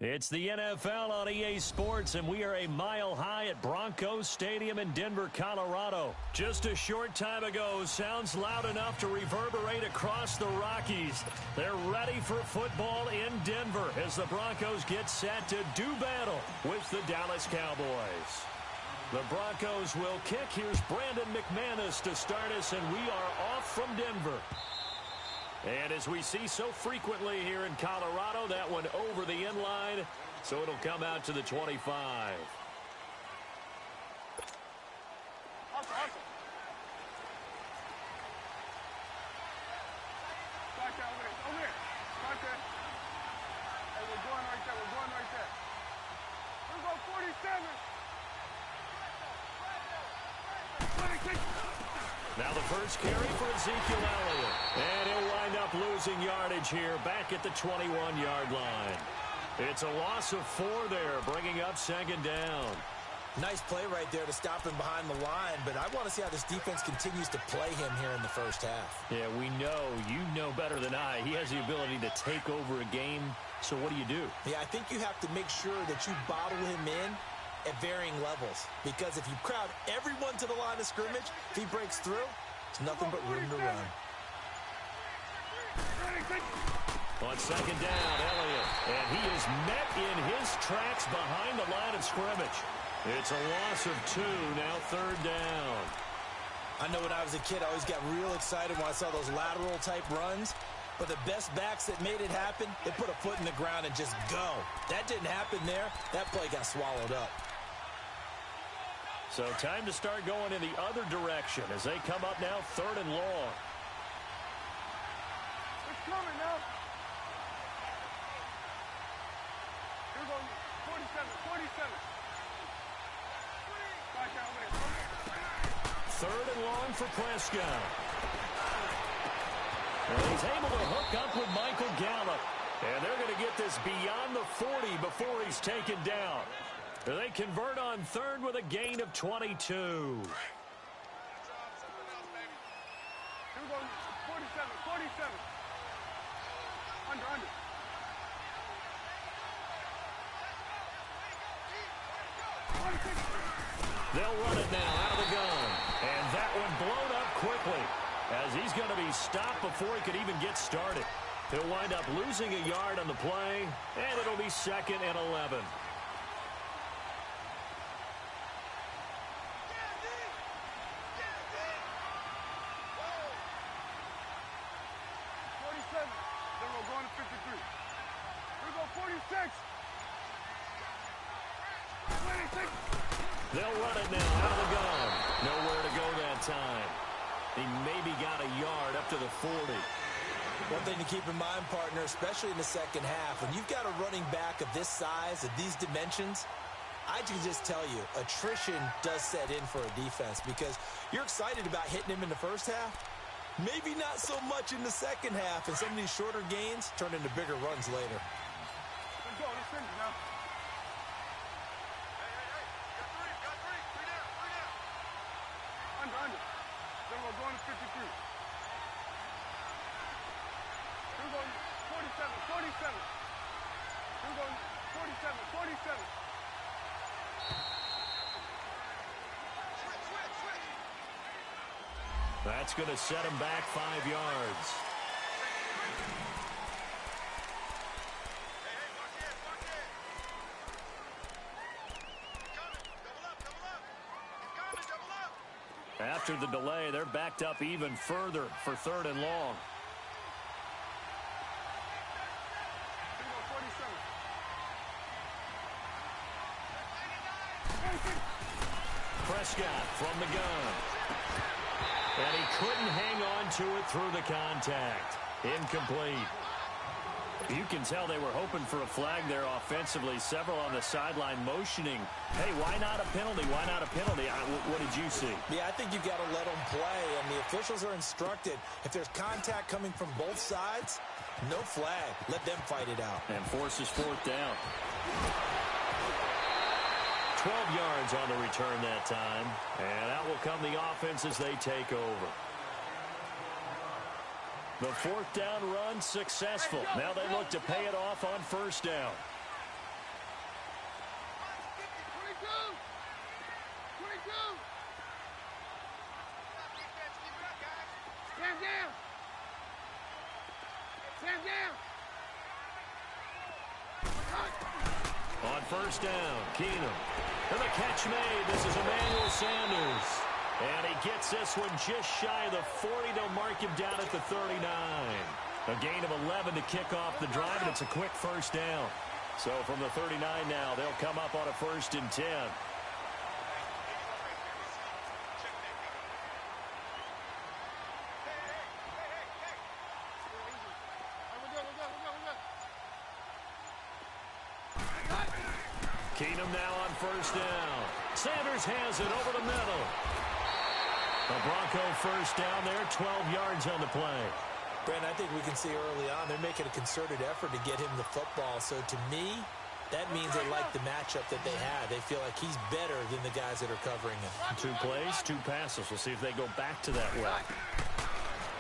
It's the NFL on EA Sports, and we are a mile high at Broncos Stadium in Denver, Colorado. Just a short time ago, sounds loud enough to reverberate across the Rockies. They're ready for football in Denver as the Broncos get set to do battle with the Dallas Cowboys. The Broncos will kick. Here's Brandon McManus to start us, and we are off from Denver. And as we see so frequently here in Colorado, that one over the end line, so it'll come out to the 25. Now the first carry for Ezekiel Elliott. And he'll wind up losing yardage here back at the 21-yard line. It's a loss of 4 there, bringing up second down. Nice play right there to stop him behind the line, but I want to see how this defense continues to play him here in the first half. Yeah, we know, you know better than I, he has the ability to take over a game, so what do? Yeah, I think you have to make sure that you bottle him in at varying levels, because if you crowd everyone to the line of scrimmage, if he breaks through, it's nothing but room to run. On second down, Elliott, and he is met in his tracks behind the line of scrimmage. It's a loss of 2, now third down. I know when I was a kid, I always got real excited when I saw those lateral type runs, but the best backs that made it happen, they put a foot in the ground and just go. That didn't happen there. That play got swallowed up. So time to start going in the other direction as they come up now third and long. It's coming now. Here we go. 47. Third and long for Prescott. And he's able to hook up with Michael Gallup. And they're going to get this beyond the 40 before he's taken down. They convert on third with a gain of 22. Here we go. 47. Under. They'll run it now out of the gun. And that one blown up quickly as he's going to be stopped before he could even get started. He'll wind up losing a yard on the play, and it'll be second and 11. They'll run it now out of the gun. Nowhere to go that time. He maybe got a yard up to the 40. One thing to keep in mind, partner, especially in the second half, when you've got a running back of this size, of these dimensions, I can just tell you, attrition does set in for a defense because you're excited about hitting him in the first half. Maybe not so much in the second half, and some of these shorter gains turn into bigger runs later. Let's go. Let's finish now. Under. Then we're going to 53. Here we go. 47. Here we go. 47. That's going to set him back 5 yards. After the delay, they're backed up even further for third and long. Prescott from the gun. And he couldn't hang on to it through the contact. Incomplete. You can tell they were hoping for a flag there offensively. Several on the sideline motioning, hey, why not a penalty? Why not a penalty? What did you see? Yeah, I think you've got to let them play, and the officials are instructed. If there's contact coming from both sides, no flag. Let them fight it out. And forces fourth down. 12 yards on the return that time. And out will come the offense as they take over. The fourth down run successful. Now they look to pay it off on first down. Stand down. Stand down. On first down, Keenum. And the catch made. This is Emmanuel Sanders. And he gets this one just shy of the 40. They'll mark him down at the 39. A gain of 11 to kick off the drive, and it's a quick first down. So from the 39 now, they'll come up on a 1st and 10. Keenum now on first down. Sanders has it over the middle. A Bronco first down there, 12 yards on the play. Brent, I think we can see early on they're making a concerted effort to get him the football. So to me, that means they like the matchup that they have. They feel like he's better than the guys that are covering him. 2 plays, 2 passes. We'll see if they go back to that way.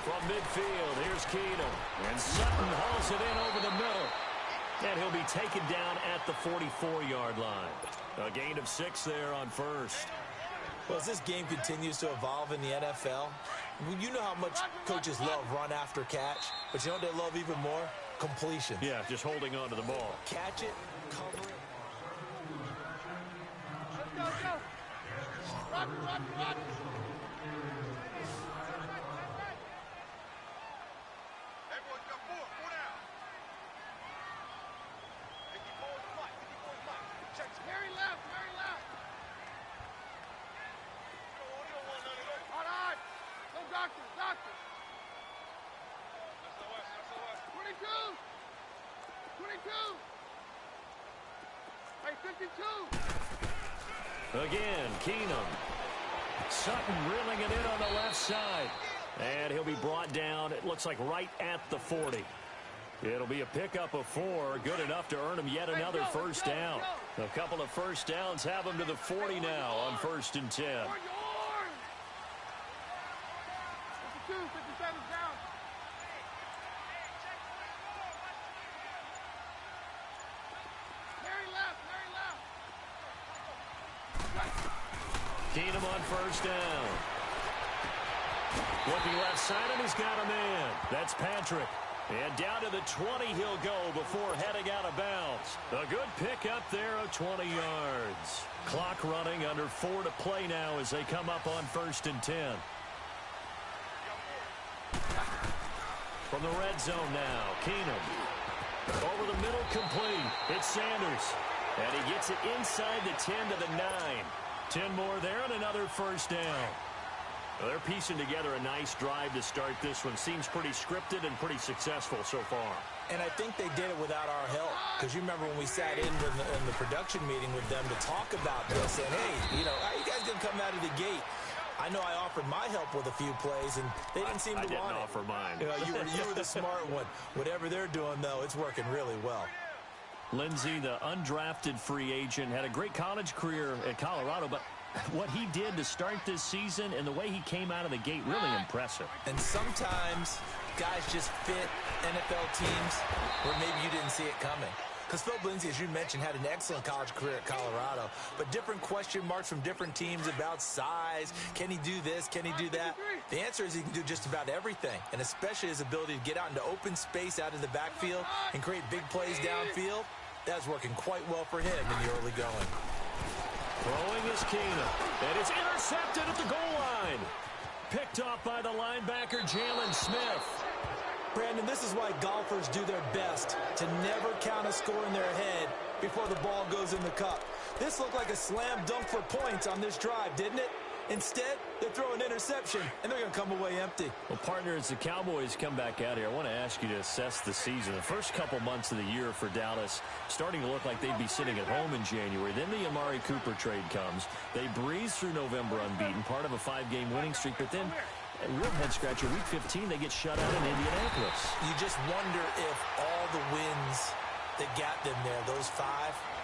From midfield, here's Keenum. And Sutton hauls it in over the middle. And he'll be taken down at the 44-yard line. A gain of 6 there on first. Well, as this game continues to evolve in the NFL, you know how much coaches love run after catch, but you know what they love even more? Completion. Yeah, just holding on to the ball. Catch it, cover it. Let's go, let's go. Rock, rock, rock. Everyone got 4 down. Very left, very left. All right. Go doctor, doctor. 22. 22. Hey, 52. Again, Keenum. Sutton reeling it in on the left side. And he'll be brought down, it looks like right at the 40. It'll be a pickup of 4, good enough to earn him yet another first down. A couple of first downs have him to the 40 now on 1st and 10. 52, 57 down. Very left, very left. Keenum on first down. Looking left side, and he's got a man. That's Patrick. And down to the 20 he'll go before heading out of bounds. A good pickup there of 20 yards. Clock running, under 4 to play now as they come up on 1st and 10. From the red zone now, Keenum. Over the middle, complete. It's Sanders. And he gets it inside the 10 to the 9. 10 more there and another first down. Well, they're piecing together a nice drive to start this one. Seems pretty scripted and pretty successful so far. And I think they did it without our help. Because you remember when we sat in the production meeting with them to talk about this. And, hey, you know, how you guys going to come out of the gate? I know I offered my help with a few plays, and they didn't seem to want it. I didn't offer mine. You know, you were the smart one. Whatever they're doing, though, it's working really well. Lindsey, the undrafted free agent, had a great college career at Colorado, but what he did to start this season and the way he came out of the gate, really impressive. And sometimes guys just fit NFL teams where maybe you didn't see it coming. Because Phil Lindsay, as you mentioned, had an excellent college career at Colorado, but different question marks from different teams about size. Can he do this? Can he do that? The answer is he can do just about everything, and especially his ability to get out into open space out of the backfield and create big plays downfield. That's working quite well for him in the early going. Throwing is Keenum, and it's intercepted at the goal line. Picked off by the linebacker, Jalen Smith. Brandon, this is why golfers do their best to never count a score in their head before the ball goes in the cup. This looked like a slam dunk for points on this drive, didn't it? Instead, they throw an interception, and they're going to come away empty. Well, partner, as the Cowboys come back out here, I want to ask you to assess the season. The first couple months of the year for Dallas starting to look like they'd be sitting at home in January. Then the Amari Cooper trade comes. They breeze through November unbeaten, part of a 5-game winning streak. But then, a real head-scratcher, Week 15, they get shut out in Indianapolis. You just wonder if all the wins that got them there, those 5,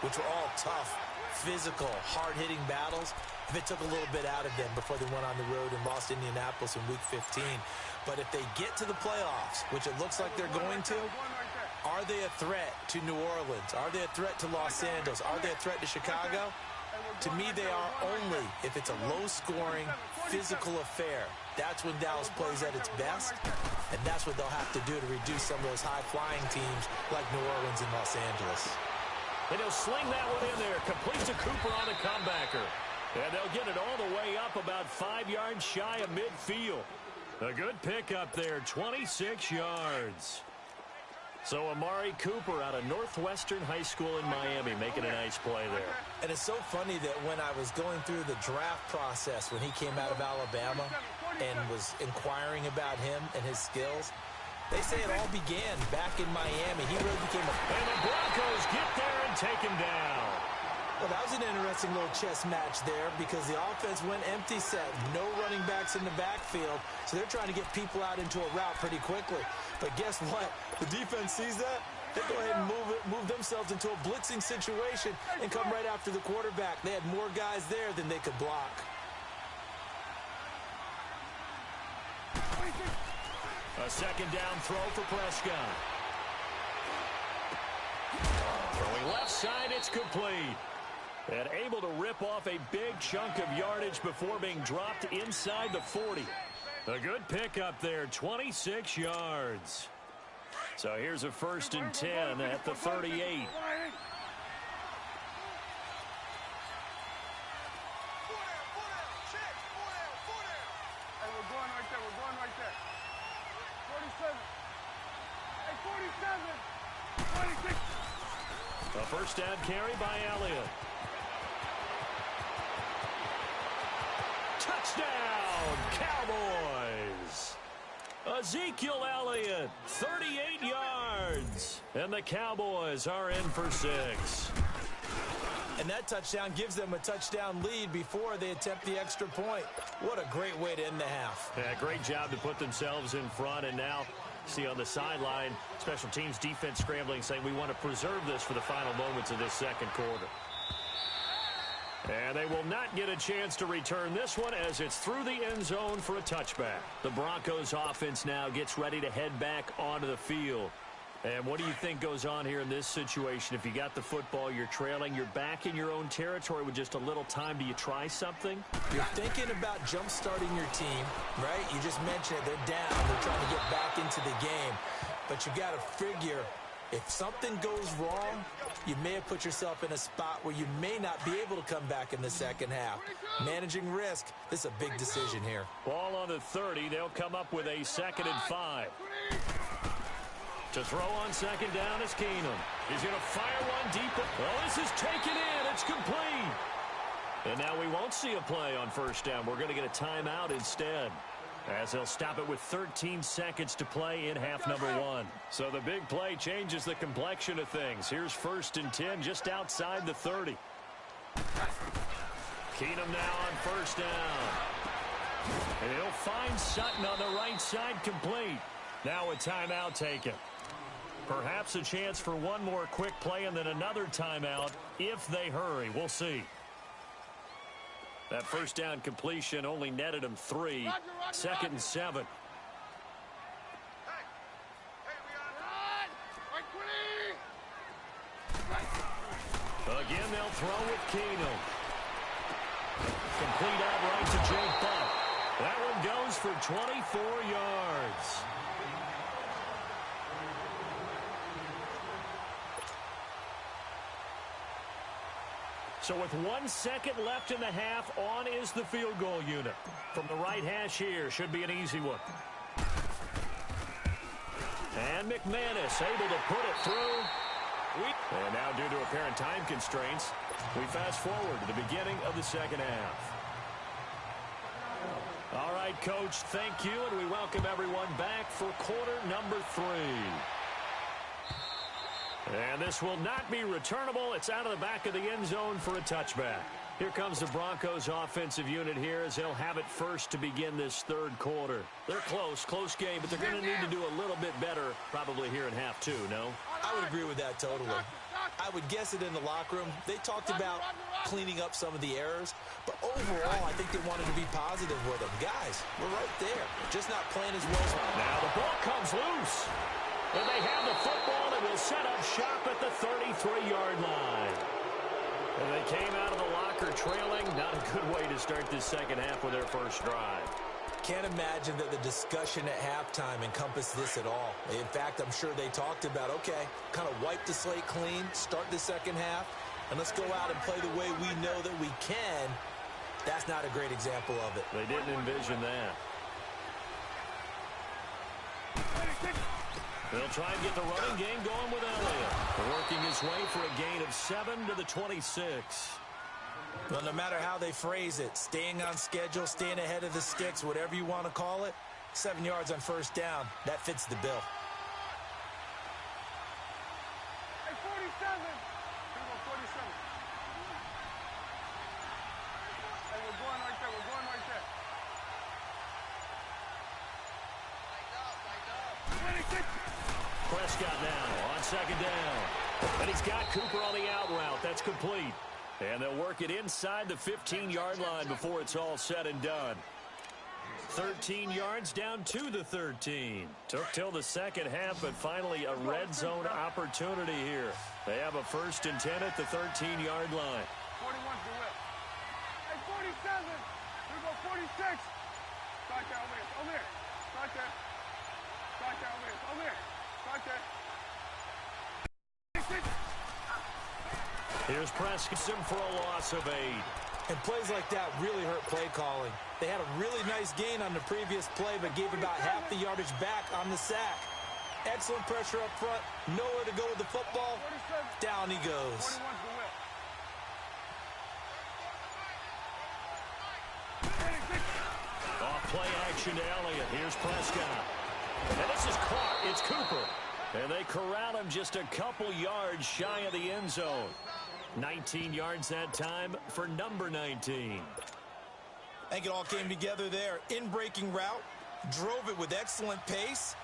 which were all tough, physical, hard-hitting battles, if it took a little bit out of them before they went on the road and lost Indianapolis in Week 15. But if they get to the playoffs, which it looks like they're going to, are they a threat to New Orleans? Are they a threat to Los Angeles? Are they a threat to Chicago? To me, they are only if it's a low-scoring, physical affair. That's when Dallas plays at its best, and that's what they'll have to do to reduce some of those high-flying teams like New Orleans and Los Angeles. And he'll sling that one in there. Complete to Cooper on the comebacker. And they'll get it all the way up about 5 yards shy of midfield. A good pickup there, 26 yards. So Amari Cooper out of Northwestern High School in Miami making a nice play there. And it's so funny that when I was going through the draft process when he came out of Alabama and was inquiring about him and his skills, they say it all began back in Miami. He really became a... And the Broncos get there and take him down. Well, that was an interesting little chess match there because the offense went empty set. No running backs in the backfield, so they're trying to get people out into a route pretty quickly. But guess what? The defense sees that. They go ahead and move themselves into a blitzing situation and come right after the quarterback. They had more guys there than they could block. A second down throw for Prescott. Throwing left side, it's complete. And able to rip off a big chunk of yardage before being dropped inside the 40. A good pickup there, 26 yards. So here's a 1st and 10 at the 38. Hey, we're going right there. We're going right there. 47. Hey, 47. 26. A first down carry by Elliott. Touchdown, Cowboys! Ezekiel Elliott, 38 yards. And the Cowboys are in for 6. And that touchdown gives them a touchdown lead before they attempt the extra point. What a great way to end the half. Yeah, great job to put themselves in front. And now, see on the sideline, special teams defense scrambling, saying we want to preserve this for the final moments of this second quarter. And they will not get a chance to return this one as it's through the end zone for a touchback. The Broncos offense now gets ready to head back onto the field. And what do you think goes on here in this situation? If you got the football, you're trailing, you're back in your own territory with just a little time. Do you try something? You're thinking about jump-starting your team, right? You just mentioned it. They're down. They're trying to get back into the game. But you got to figure if something goes wrong, you may have put yourself in a spot where you may not be able to come back in the second half. Managing risk, this is a big decision here. Ball on the 30. They'll come up with a 2nd and 5. To throw on second down is Keenum. He's going to fire one deep. Oh, this is taken in. It's complete. And now we won't see a play on first down. We're going to get a timeout instead, as they'll stop it with 13 seconds to play in half number 1. So the big play changes the complexion of things. Here's 1st and 10 just outside the 30. Keenum now on first down. And he'll find Sutton on the right side complete. Now a timeout taken. Perhaps a chance for one more quick play and then another timeout if they hurry. We'll see. That first down completion only netted him 3. 2nd and 7. Again, they'll throw with Keenum. Complete out right to Jake Buck. That one goes for 24 yards. So with 1 second left in the half, on is the field goal unit. From the right hash here, should be an easy one. And McManus able to put it through. And now due to apparent time constraints, we fast forward to the beginning of the second half. All right, Coach, thank you, and we welcome everyone back for quarter number 3. And this will not be returnable. It's out of the back of the end zone for a touchback. Here comes the Broncos offensive unit here as they'll have it first to begin this third quarter. They're close game, but they're going to need to do a little bit better probably here in half 2, no? I would agree with that totally. I would guess it in the locker room. They talked about cleaning up some of the errors, but overall, I think they wanted to be positive with them. Guys, we're right there. Just not playing as well as... Now the ball comes loose. And they have the football and will set up shop at the 33-yard line. And they came out of the locker trailing. Not a good way to start this second half with their first drive. Can't imagine that the discussion at halftime encompassed this at all. In fact, I'm sure they talked about, okay, kind of wipe the slate clean, start the second half, and let's go out and play the way we know that we can. That's not a great example of it. They didn't envision that. They'll try and get the running game going with Elliott. Working his way for a gain of 7 to the 26. Well, no matter how they phrase it, staying on schedule, staying ahead of the sticks, whatever you want to call it, 7 yards on first down, that fits the bill. Hey, 47. Here we go, 47. Hey, we're going right there. We're going right there. 26. Prescott now on second down. And he's got Cooper on the out route. That's complete. And they'll work it inside the 15-yard line before it's all said and done. 13 yards down to the 13. Took till the second half, but finally a red zone opportunity here. They have a 1st and 10 at the 13-yard line. 41's the whip. Hey, 47. Here we go, 46. Start there, over here. Over here. Start there. Start there, over here. Over here. Start there. 26. Here's Prescott for a loss of 8. And plays like that really hurt play calling. They had a really nice gain on the previous play, but gave about half the yardage back on the sack. Excellent pressure up front. Nowhere to go with the football. Down he goes. 41's the whip. 26. Off play action to Elliott. Here's Prescott. And this is caught. It's Cooper. And they corral him just a couple yards shy of the end zone. 19 yards that time for number 19. I think it all came together there. In-breaking route. Drove it with excellent pace.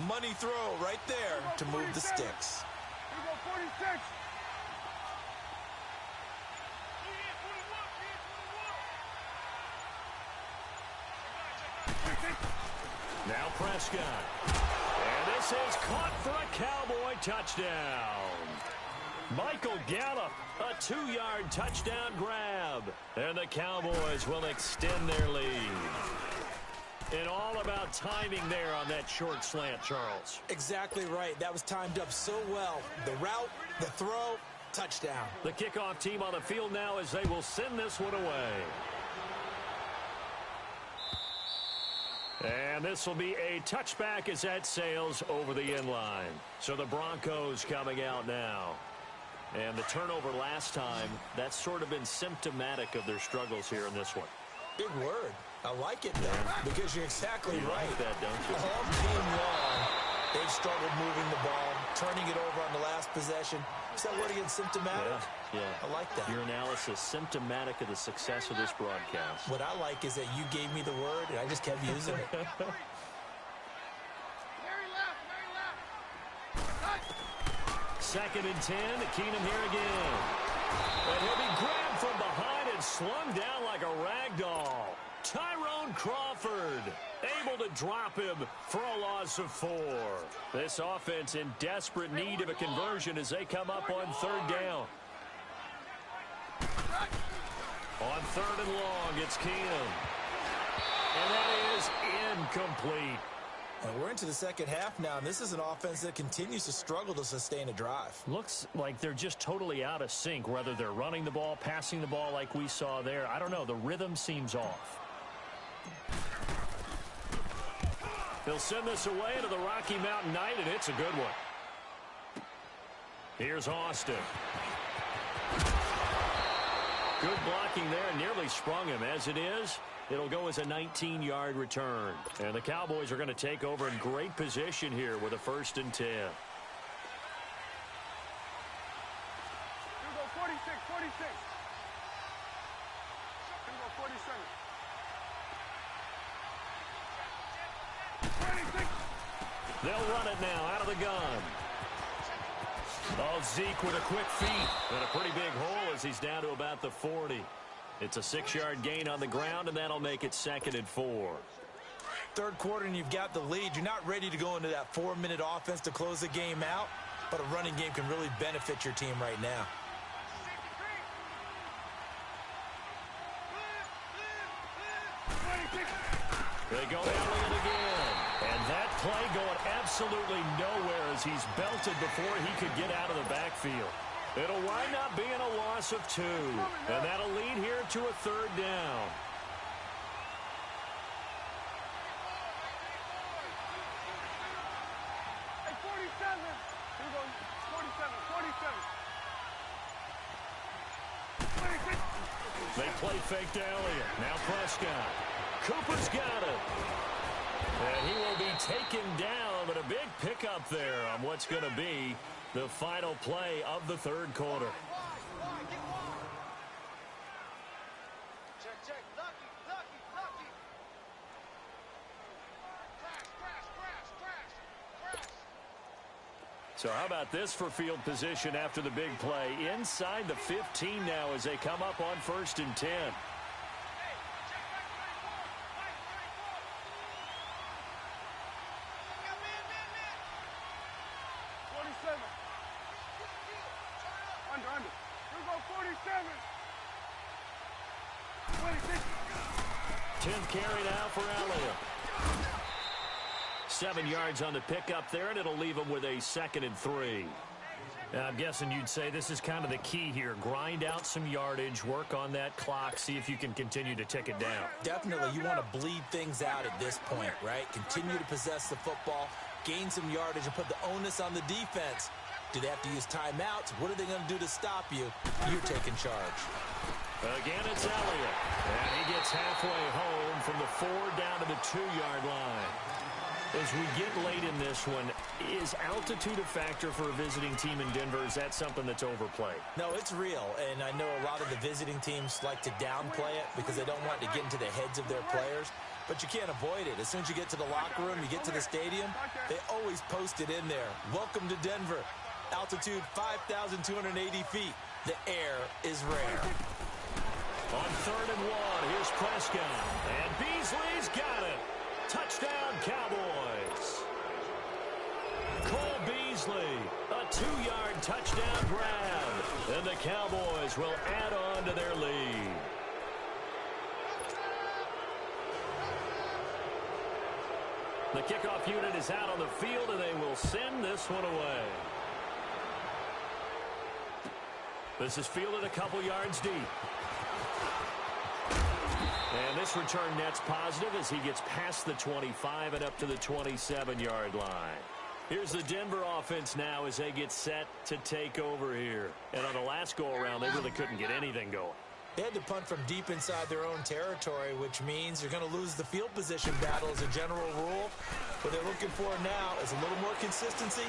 Money throw right there to move the sticks. Here we go, 46. Now Prescott. And this is caught for a Cowboy touchdown. Michael Gallup, a 2-yard touchdown grab. And the Cowboys will extend their lead. And all about timing there on that short slant, Charles. Exactly right. That was timed up so well. The route, the throw, touchdown. The kickoff team on the field now as they will send this one away. And this will be a touchback as that sails over the end line. So the Broncos coming out now. And the turnover last time, that's sort of been symptomatic of their struggles here in this one. Big word. I like it, though, because you're exactly you right. Like that, don't you? All game long, they've struggled moving the ball, turning it over on the last possession. Is that word again, symptomatic? Yeah. I like that. Your analysis, symptomatic of the success of this broadcast. What I like is that you gave me the word, and I just kept using it. Very left, very left. 2nd and 10, Keenum here again. And he'll be grabbed from behind and slung down like a rag doll. Tyrone Crawford able to drop him for a loss of 4. This offense in desperate need of a conversion as they come up on 3rd down. On 3rd and long, it's Keenum. And that is incomplete. And we're into the second half now, and this is an offense that continues to struggle to sustain a drive. Looks like they're just totally out of sync, whether they're running the ball, passing the ball like we saw there. I don't know. The rhythm seems off. They'll send this away to the Rocky Mountain Knight, and it's a good one. Here's Austin. Good blocking there, nearly sprung him. As it is, it'll go as a 19-yard return. And the Cowboys are going to take over in great position here with a 1st and 10. Here we go, 46, 46. Here we go, 47. 26. They'll run it now out of the gun. Oh, Zeke with a quick feet and a pretty big hole as he's down to about the 40. It's a 6-yard gain on the ground, and that'll make it 2nd and 4. Third quarter, and you've got the lead. You're not ready to go into that 4-minute offense to close the game out, but a running game can really benefit your team right now. They go Elliott again. And that play going absolutely nowhere as he's belted before he could get out of the backfield. It'll wind up being a loss of 2. And that'll lead here to a 3rd down. Hey, 47. Here we go. 47. 46. They play fake to Elliott. Now Prescott. Cooper's got it. And he will be taken down, but a big pickup there on what's going to be the final play of the 3rd quarter. Check, check. Lucky. Crash. So how about this for field position after the big play? Inside the 15 now as they come up on 1st and 10. 10th carry now for Elliott. 7 yards on the pickup there, and it'll leave him with a 2nd and 3. Now, I'm guessing you'd say this is kind of the key here. Grind out some yardage, work on that clock, see if you can continue to tick it down. Definitely, you want to bleed things out at this point, right? Continue to possess the football, gain some yardage, and put the onus on the defense. Do they have to use timeouts? What are they going to do to stop you? You're taking charge. Again, it's Elliott. And he gets halfway home from the 4 down to the 2-yard line. As we get late in this one, is altitude a factor for a visiting team in Denver? Is that something that's overplayed? No, it's real, and I know a lot of the visiting teams like to downplay it because they don't want to get into the heads of their players, but you can't avoid it. As soon as you get to the locker room, you get to the stadium, they always post it in there. Welcome to Denver. Altitude 5,280 feet. The air is rare. On 3rd and 1, here's Prescott, and Beasley's got it. Touchdown, Cowboys. Cole Beasley, a 2-yard touchdown grab, and the Cowboys will add on to their lead. The kickoff unit is out on the field, and they will send this one away. This is fielded a couple yards deep. And this return net's positive as he gets past the 25 and up to the 27-yard line. Here's the Denver offense now as they get set to take over here. And on the last go-around, they really couldn't get anything going. They had to punt from deep inside their own territory, which means you're going to lose the field position battle as a general rule. What they're looking for now is a little more consistency,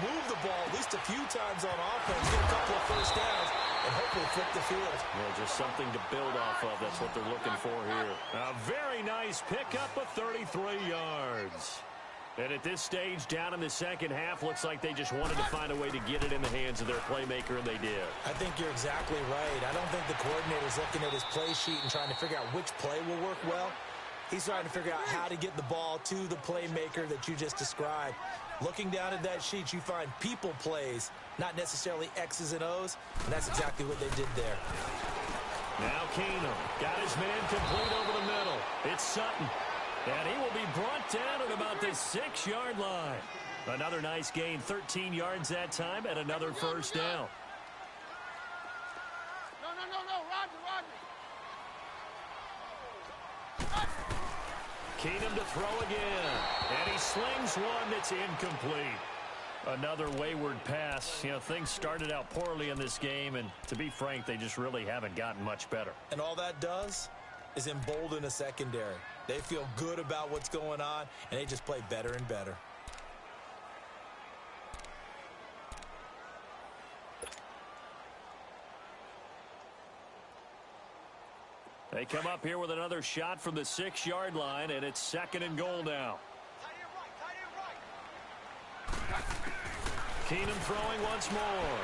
move the ball at least a few times on offense, get a couple of first downs, and hopefully flip the field. Well, just something to build off of. That's what they're looking for here. A very nice pickup of 33 yards. And at this stage, down in the second half, looks like they just wanted to find a way to get it in the hands of their playmaker, and they did. I think you're exactly right. I don't think the coordinator's looking at his play sheet and trying to figure out which play will work well. He's trying to figure out how to get the ball to the playmaker that you just described. Looking down at that sheet, you find people plays, not necessarily X's and O's, and that's exactly what they did there. Now Keenum got his man complete over the middle. It's Sutton. And he will be brought down at about the 6-yard line. Another nice gain, 13 yards that time, and another first down. No, Roger. Keenum to throw again. And he slings one that's incomplete. Another wayward pass. You know, things started out poorly in this game, and to be frank, they just really haven't gotten much better. And all that does is embolden a secondary. They feel good about what's going on, and they just play better and better. They come up here with another shot from the 6-yard line, and it's 2nd and goal now. Keenum throwing once more.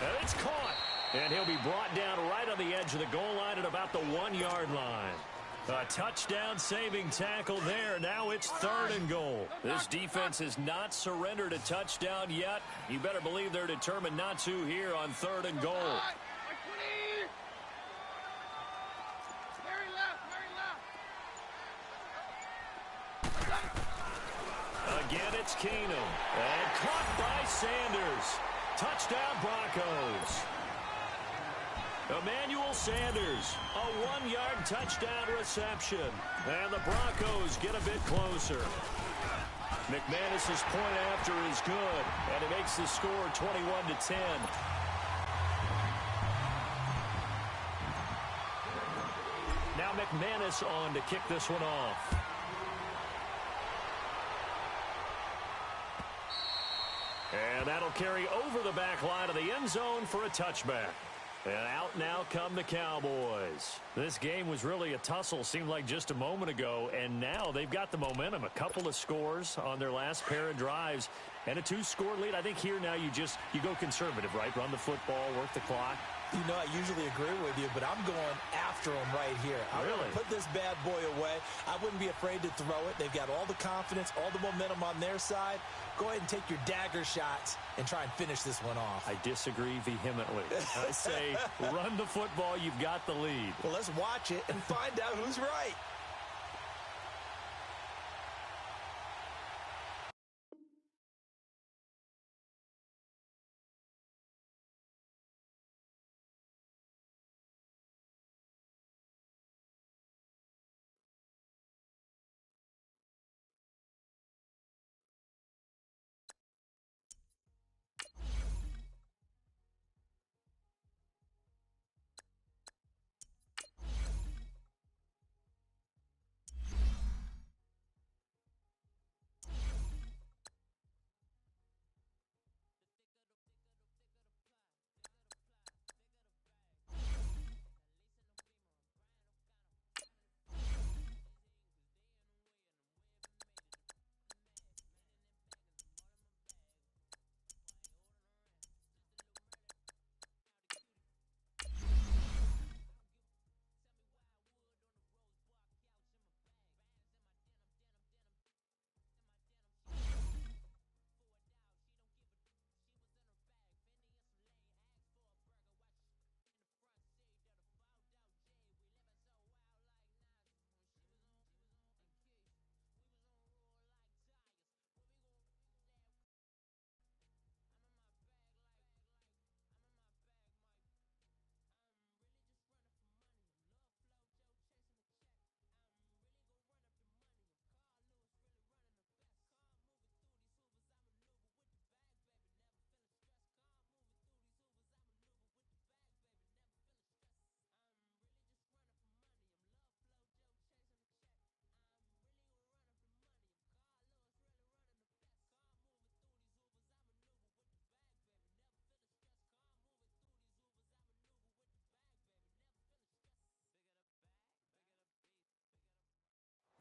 And it's caught. And he'll be brought down right on the edge of the goal line at about the 1-yard line. A touchdown saving tackle there. Now it's 3rd and goal. This defense has not surrendered a touchdown yet. You better believe they're determined not to here on 3rd and goal. Very left. It's Keenum. And caught by Sanders. Touchdown, Broncos. Emmanuel Sanders, a 1-yard touchdown reception. And the Broncos get a bit closer. McManus's point after is good, and it makes the score 21-10. Now McManus on to kick this one off. And that'll carry over the back line of the end zone for a touchback. And out now come the Cowboys. This game was really a tussle, seemed like just a moment ago, and now they've got the momentum. A couple of scores on their last pair of drives and a 2-score lead. I think here now you go conservative, right? Run the football, work the clock. You know, I usually agree with you, but I'm going after them right here. I'm going to put this bad boy away. I wouldn't be afraid to throw it. They've got all the confidence, all the momentum on their side. Go ahead and take your dagger shots and try and finish this one off. I disagree vehemently. I say run the football. You've got the lead. Well, let's watch it and find out who's right.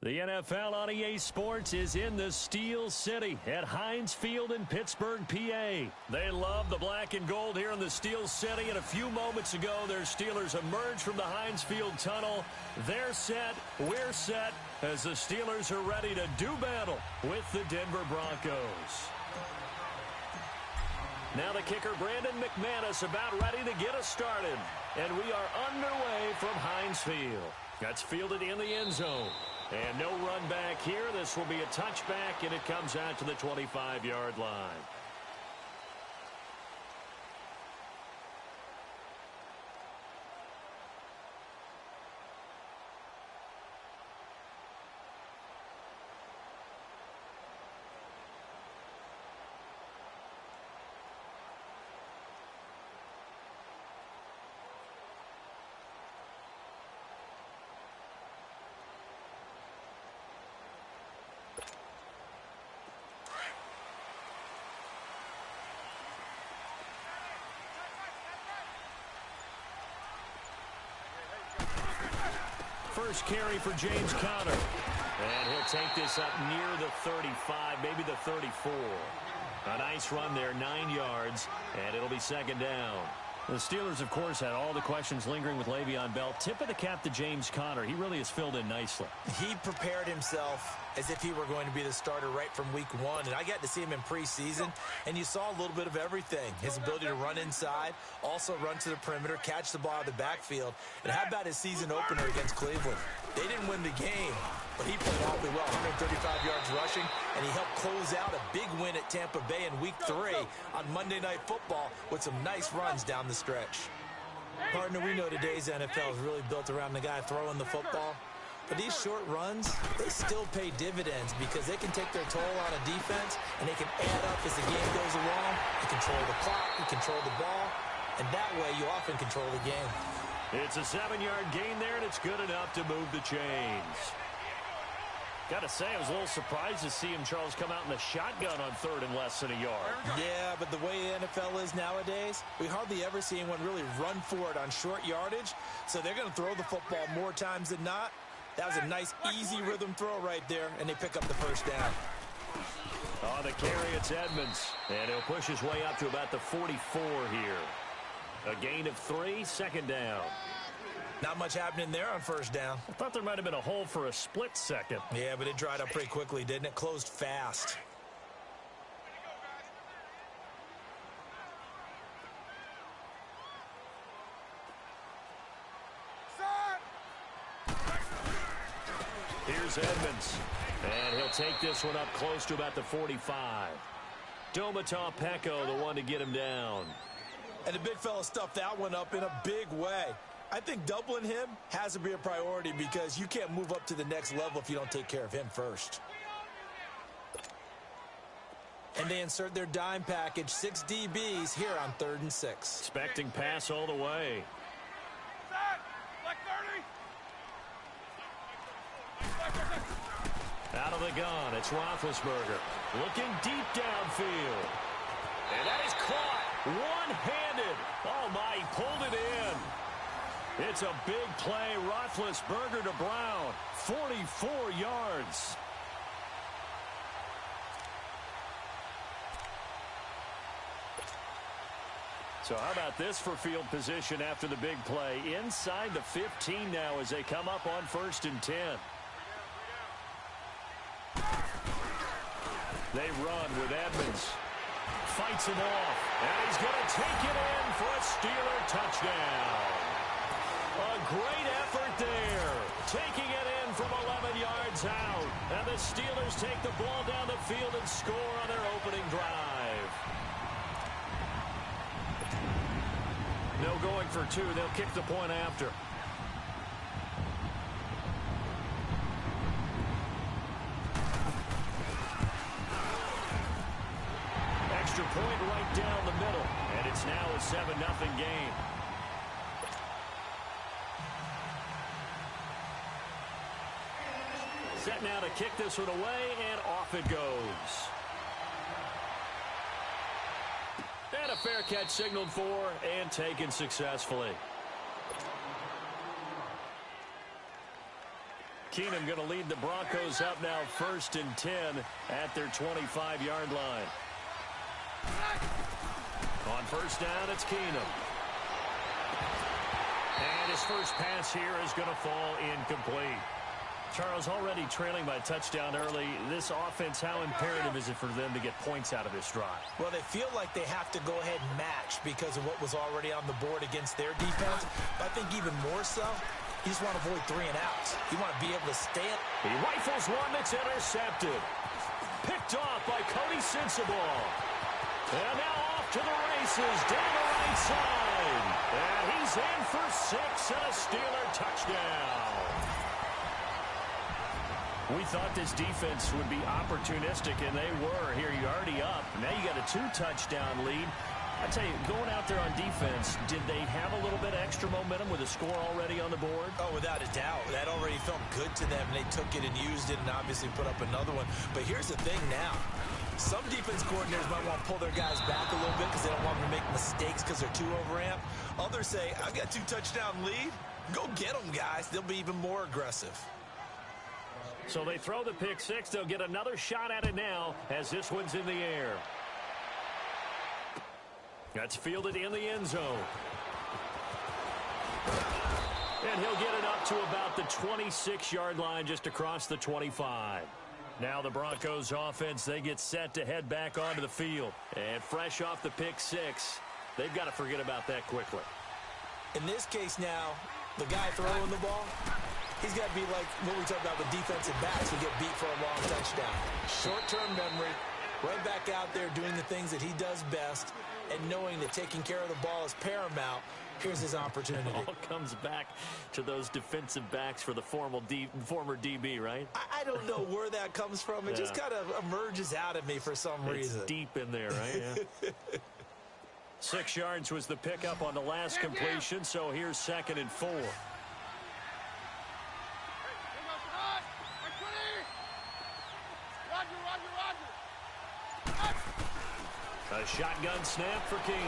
The NFL on EA Sports is in the Steel City at Heinz Field in Pittsburgh, PA. They love the black and gold here in the Steel City, and a few moments ago, their Steelers emerged from the Heinz Field tunnel. They're set, we're set, as the Steelers are ready to do battle with the Denver Broncos. Now the kicker, Brandon McManus, about ready to get us started. And we are underway from Heinz Field. That's fielded in the end zone. And no run back here. This will be a touchback, and it comes out to the 25-yard line. First carry for James Conner. And he'll take this up near the 35, maybe the 34. A nice run there, 9 yards, and it'll be second down. The Steelers, of course, had all the questions lingering with Le'Veon Bell. Tip of the cap to James Conner. He really has filled in nicely. He prepared himself as if he were going to be the starter right from week one. And I got to see him in preseason, and you saw a little bit of everything. His ability to run inside, also run to the perimeter, catch the ball out of the backfield. And how about his season opener against Cleveland? They didn't win the game, But he played awfully well, 135 yards rushing, and he helped close out a big win at Tampa Bay in Week 3 on Monday Night Football with some nice runs down the stretch. Partner, we know today's NFL is really built around the guy throwing the football. But these short runs, they still pay dividends because they can take their toll on a defense, and they can add up as the game goes along. You control the clock, you control the ball, and that way you often control the game. It's a 7-yard gain there, and it's good enough to move the chains. Got to say, I was a little surprised to see him, Charles, come out in the shotgun on 3rd and less than a yard. Yeah, but the way the NFL is nowadays, we hardly ever see anyone really run for it on short yardage, so they're going to throw the football more times than not. That was a nice, easy rhythm throw right there, and they pick up the first down. On the carry, it's Edmonds, and he'll push his way up to about the 44 here. A gain of 3, 2nd down. Not much happening there on first down. I thought there might have been a hole for a split second. Yeah, but it dried up pretty quickly, didn't it? Closed fast. Here's Edmonds, and he'll take this one up close to about the 45. Domata Peko, the one to get him down. And the big fella stuffed that one up in a big way. I think doubling him has to be a priority because you can't move up to the next level if you don't take care of him first. And they insert their dime package, 6 DBs here on 3rd and 6. Expecting pass all the way. Out of the gun, it's Roethlisberger. Looking deep downfield. And that is caught. One-handed. Oh, my, he pulled it in. It's a big play. Roethlisberger to Brown. 44 yards. So how about this for field position after the big play? Inside the 15 now as they come up on 1st and 10. They run with Edmonds. Fights him off. And he's going to take it in for a Steeler touchdown. A great effort there. Taking it in from 11 yards out. And the Steelers take the ball down the field and score on their opening drive. No going for 2. They'll kick the point after. Extra point right down the middle. And it's now a 7-0 game. Set now to kick this one away, and off it goes. And a fair catch signaled for and taken successfully. Keenum going to lead the Broncos up now 1st and 10 at their 25-yard line. On 1st down, it's Keenum. And his first pass here is going to fall incomplete. Charles, already trailing by a touchdown early. This offense, how imperative is it for them to get points out of this drive? Well, they feel like they have to go ahead and match because of what was already on the board against their defense. But I think even more so, you just want to avoid 3 and outs. You want to be able to stay it. He rifles one that's intercepted. Picked off by Cody Sensabaugh. And now off to the races down the right side. And he's in for 6 and a Steeler touchdown. We thought this defense would be opportunistic, and they were. Here, you're already up. Now you got a 2-touchdown lead. I tell you, going out there on defense, did they have a little bit of extra momentum with a score already on the board? Oh, without a doubt. That already felt good to them. They took it and used it and obviously put up another one. But here's the thing now. Some defense coordinators might want to pull their guys back a little bit because they don't want them to make mistakes because they're too overamped. Others say, I've got 2-touchdown lead. Go get them, guys. They'll be even more aggressive. So they throw the pick 6. They'll get another shot at it now as this one's in the air. That's fielded in the end zone. And he'll get it up to about the 26-yard line just across the 25. Now the Broncos offense, they get set to head back onto the field. And fresh off the pick 6, they've got to forget about that quickly. In this case now, the guy throwing the ball, He's got to be like what we talked about with defensive backs who get beat for a long touchdown. Short-term memory, right back out there doing the things that he does best, and knowing that taking care of the ball is paramount. Here's his opportunity. It all comes back to those defensive backs for the former DB, right? I don't know where that comes from. It just kind of emerges out of me for some reason. It's deep in there, right? Yeah. 6 yards was the pickup on the last completion, so here's 2nd and 4. A shotgun snap for Keenan.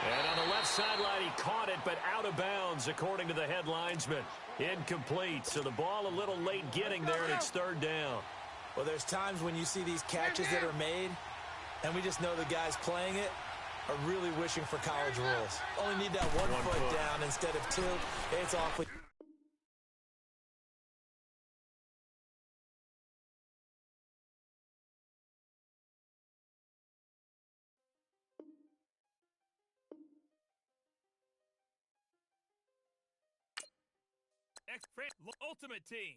And on the left sideline, he caught it, but out of bounds, according to the head linesman. Incomplete, so the ball a little late getting there, and it's 3rd down. Well, there's times when you see these catches that are made, and we just know the guys playing it are really wishing for college rules. Only need that one foot down instead of 2. It's awfully... Ultimate Team.